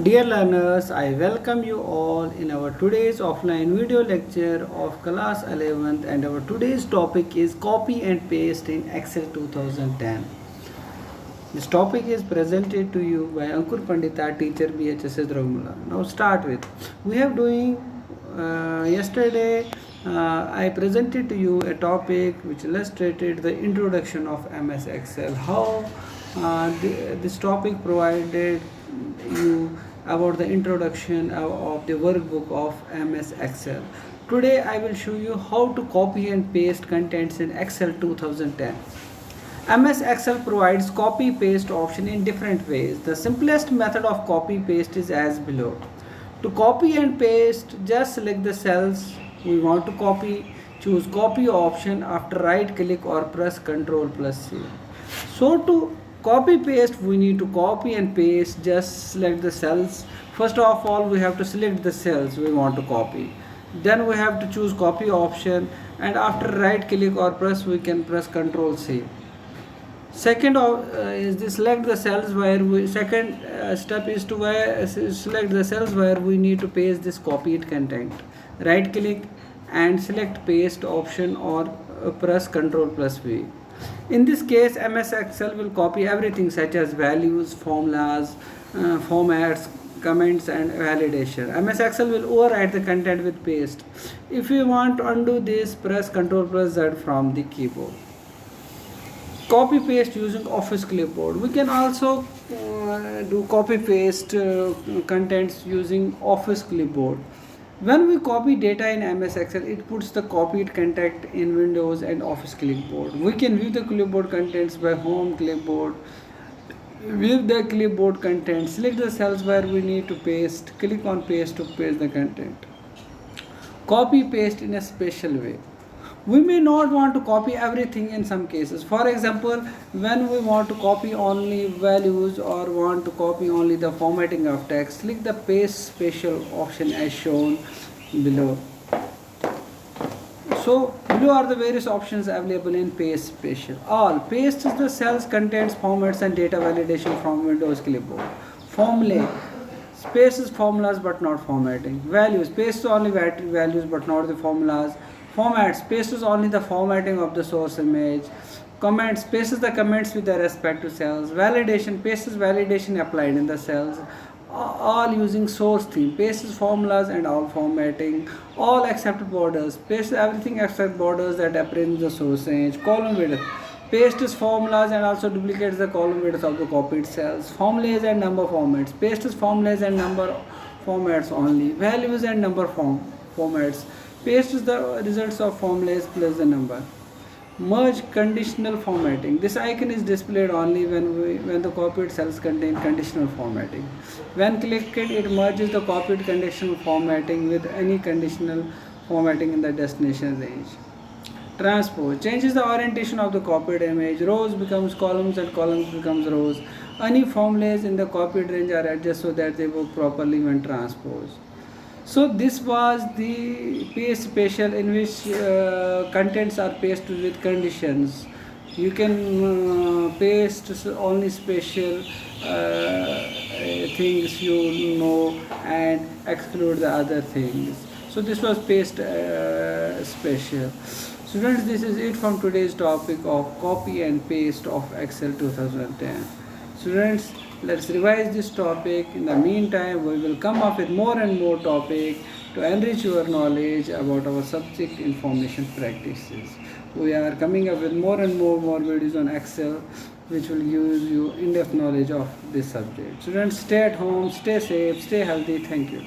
Dear learners, I welcome you all in our today's offline video lecture of class 11th, and our today's topic is copy and paste in Excel 2010. This topic is presented to you by Ankur Pandita, teacher BHSS Dragmula. Now start with, we have doing yesterday I presented to you a topic which illustrated the introduction of MS Excel. How this topic provided you about the introduction of the workbook of MS Excel. Today I will show you how to copy and paste contents in Excel 2010. MS Excel provides copy paste option in different ways. The simplest method of copy paste is as below. To copy and paste, just select the cells we want to copy, choose copy option, after right click or press Ctrl plus C. So to copy paste, we need to copy and paste, just select the cells. First of all, we have to select the cells we want to copy. Then we have to choose copy option, and after right click or press, we can press Ctrl C. Second is the select the cells where we second step is to select the cells where we need to paste this copied content. Right click and select paste option or press Ctrl plus V. In this case, MS Excel will copy everything such as values, formulas, formats, comments and validation. MS Excel will overwrite the content with paste. If you want to undo this, press Ctrl plus Z from the keyboard. Copy paste using Office Clipboard. We can also do copy paste contents using Office Clipboard. When we copy data in MS Excel, it puts the copied content in Windows and Office Clipboard. We can view the clipboard contents by Home Clipboard. View the clipboard content. Select the cells where we need to paste. Click on paste to paste the content. Copy paste in a special way. We may not want to copy everything in some cases. For example, when we want to copy only values or want to copy only the formatting of text, click the paste special option as shown below. So below are the various options available in paste special. All paste is the cells, contents, formats and data validation from Windows Clipboard. Formulae space is formulas but not formatting. Values paste is only values but not the formulas. Format spaces only the formatting of the source image. Comments spaces the comments with the respect to cells. Validation pastes validation applied in the cells. All using source theme. Pastes formulas and all formatting. All except borders. Pastes everything except borders that appear in the source image. Column width. Pastes formulas and also duplicates the column width of the copied cells. Formulas and number formats. Pastes formulas and number formats only. Values and number formats. Paste is the results of formulas plus the number. Merge conditional formatting. This icon is displayed only when the copied cells contain conditional formatting. When clicked, it merges the copied conditional formatting with any conditional formatting in the destination range. Transpose changes the orientation of the copied image. Rows becomes columns and columns becomes rows. Any formulas in the copied range are adjusted so that they work properly when transposed. So this was the paste special in which contents are pasted with conditions. You can paste only special things you know and exclude the other things. So this was paste special. Students, this is it from today's topic of copy and paste of Excel 2010. Students, let's revise this topic. In the meantime, we will come up with more and more topics to enrich your knowledge about our subject information practices. We are coming up with more and more videos on Excel which will give you in-depth knowledge of this subject. Students, stay at home, stay safe, stay healthy. Thank you.